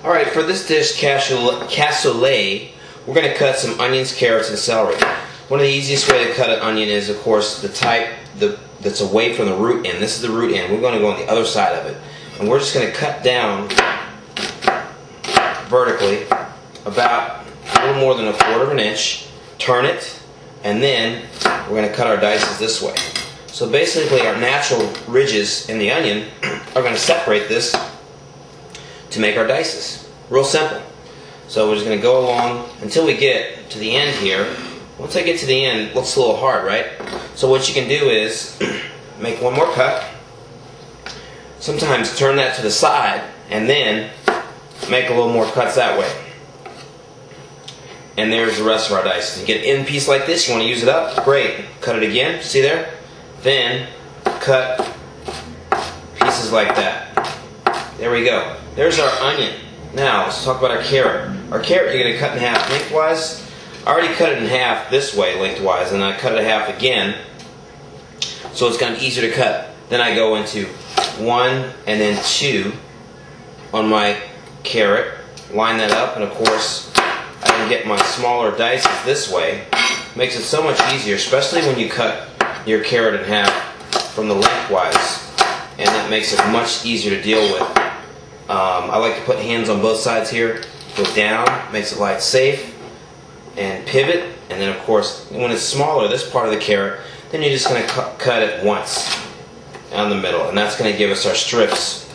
Alright, for this dish, cassoulet, we're going to cut some onions, carrots, and celery. One of the easiest way to cut an onion is, of course, the type that's away from the root end. This is the root end. We're going to go on the other side of it. And we're just going to cut down vertically about a little more than 1/4 of an inch, turn it, and then we're going to cut our dices this way. So basically our natural ridges in the onion are going to separate this to make our dices. Real simple. So we're just going to go along until we get to the end here. Once I get to the end, it looks a little hard, right? So what you can do is make one more cut. Sometimes turn that to the side and then make a little more cuts that way. And there's the rest of our dices. You get an end piece like this, you want to use it up, great. Cut it again, see there? Then cut pieces like that. There we go. There's our onion. Now let's talk about our carrot. Our carrot you're going to cut in half lengthwise. I already cut it in half this way lengthwise, and I cut it in half again, so it's going to be easier to cut. Then I go into 1 and then 2 on my carrot, line that up, and of course I can get my smaller dices this way. Makes it so much easier, especially when you cut your carrot in half from the lengthwise, and it makes it much easier to deal with. I like to put hands on both sides here, go down, makes it light safe, and pivot, and then of course when it's smaller, this part of the carrot, then you're just going to cut it once down the middle, and that's going to give us our strips,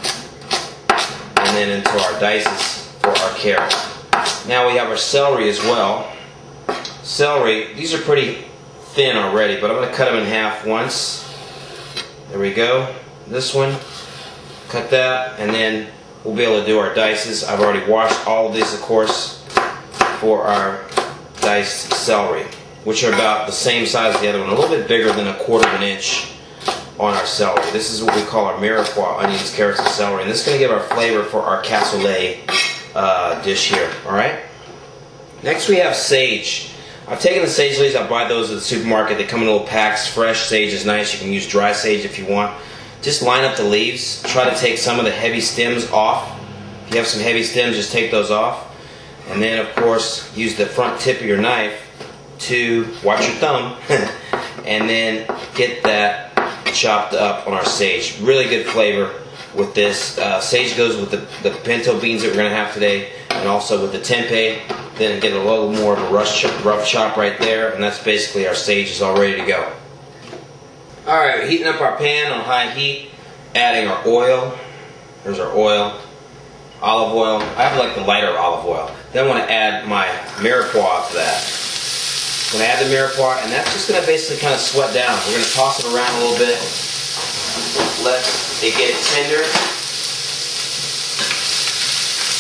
and then into our dices for our carrot. Now we have our celery as well. Celery, these are pretty thin already, but I'm going to cut them in half once. There we go. This one, cut that, and then we'll be able to do our dices. I've already washed all of these, of course, for our diced celery, which are about the same size as the other one, a little bit bigger than 1/4 of an inch on our celery. This is what we call our mirepoix, onions, carrots, and celery, and this is going to give our flavor for our cassoulet dish here. Alright? Next we have sage. I've taken the sage leaves, I buy those at the supermarket. They come in little packs. Fresh sage is nice. You can use dry sage if you want. Just line up the leaves. Try to take some of the heavy stems off. If you have some heavy stems, just take those off. And then, of course, use the front tip of your knife to, watch your thumb, and then get that chopped up on our sage. Really good flavor with this. Sage goes with the pinto beans that we're going to have today, and also with the tempeh. Then get a little more of a rough chop right there, and that's basically our sage is all ready to go. Alright, we're heating up our pan on high heat, adding our oil. There's our oil. Olive oil. I have like the lighter olive oil. Then I want to add my mirepoix to that. I'm going to add the mirepoix, and that's just going to basically kind of sweat down. We're going to toss it around a little bit. Let it get tender.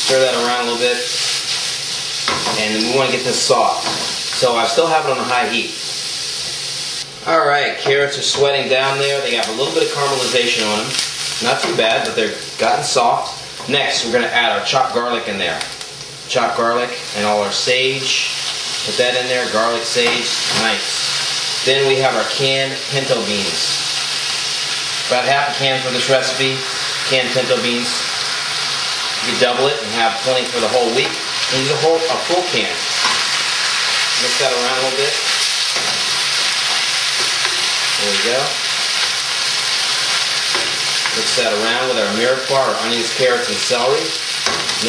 Stir that around a little bit. And we want to get this soft. So I still have it on a high heat. Alright, carrots are sweating down there. They have a little bit of caramelization on them. Not too bad, but they're gotten soft. Next, we're going to add our chopped garlic in there. Chopped garlic and all our sage. Put that in there, garlic, sage, nice. Then we have our canned pinto beans. About half a can for this recipe, canned pinto beans. You can double it and have plenty for the whole week. And use a full can. Mix that around a little bit. There we go. Mix that around with our mirepoix, our onions, carrots, and celery.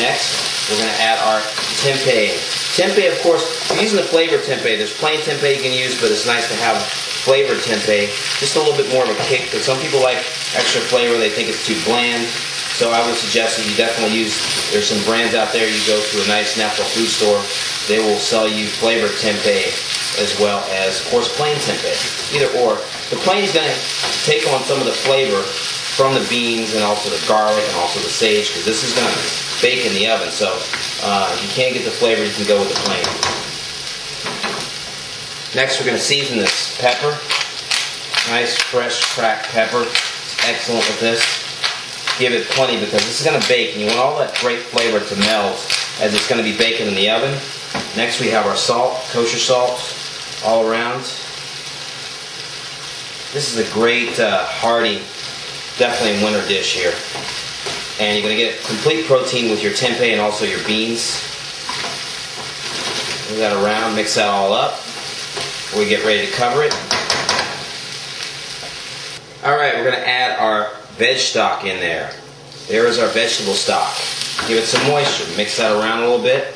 Next, we're going to add our tempeh. Tempeh, of course, if you're using the flavored tempeh, there's plain tempeh you can use, but it's nice to have flavored tempeh. Just a little bit more of a kick, because some people like extra flavor. They think it's too bland. So I would suggest that you definitely use, there's some brands out there, you go to a nice natural food store, they will sell you flavored tempeh as well as, of course, plain tempeh. Either or. The plain is going to take on some of the flavor from the beans and also the garlic and also the sage, because this is going to bake in the oven. So if you can't get the flavor, you can go with the plain. Next, we're going to season this. Pepper. Nice, fresh, cracked pepper. It's excellent with this. Give it plenty because this is going to bake, and you want all that great flavor to melt as it's going to be baking in the oven. Next we have our salt, kosher salt, all around. This is a great, hearty, definitely winter dish here. And you're going to get complete protein with your tempeh and also your beans. Move that around, mix that all up before we get ready to cover it. Alright, we're going to add our veg stock in there. There is our vegetable stock. Give it some moisture. Mix that around a little bit.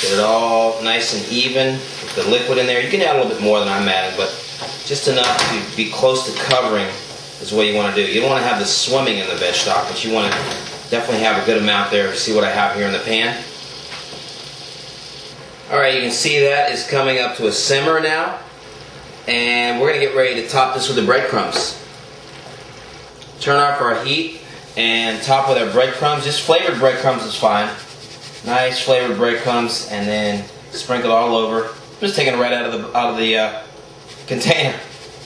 Get it all nice and even with the liquid in there. You can add a little bit more than I'm adding, but just enough to be close to covering is what you want to do. You don't want to have this swimming in the veg stock, but you want to definitely have a good amount there. See what I have here in the pan? Alright, you can see that is coming up to a simmer now. And we're going to get ready to top this with the breadcrumbs. Turn off our heat and top with our breadcrumbs. Just flavored breadcrumbs is fine. Nice flavored breadcrumbs, and then sprinkle it all over. Just taking it right out of the container,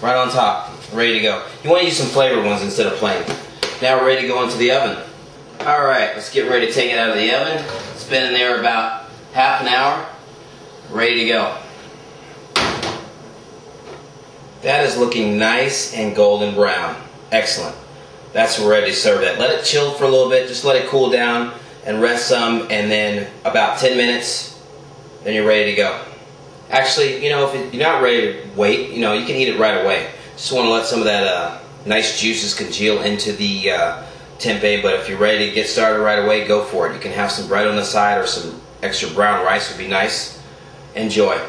right on top, ready to go. You want to use some flavored ones instead of plain. Now we're ready to go into the oven. All right, let's get ready to take it out of the oven. It's been in there about half an hour. Ready to go. That is looking nice and golden brown. Excellent. That's ready to serve that. Let it chill for a little bit. Just let it cool down and rest some, and then about 10 minutes, then you're ready to go. Actually, you know, if you're not ready to wait, you know, you can eat it right away. Just want to let some of that nice juices congeal into the tempeh, but if you're ready to get started right away, go for it. You can have some bread on the side or some extra brown rice would be nice. Enjoy.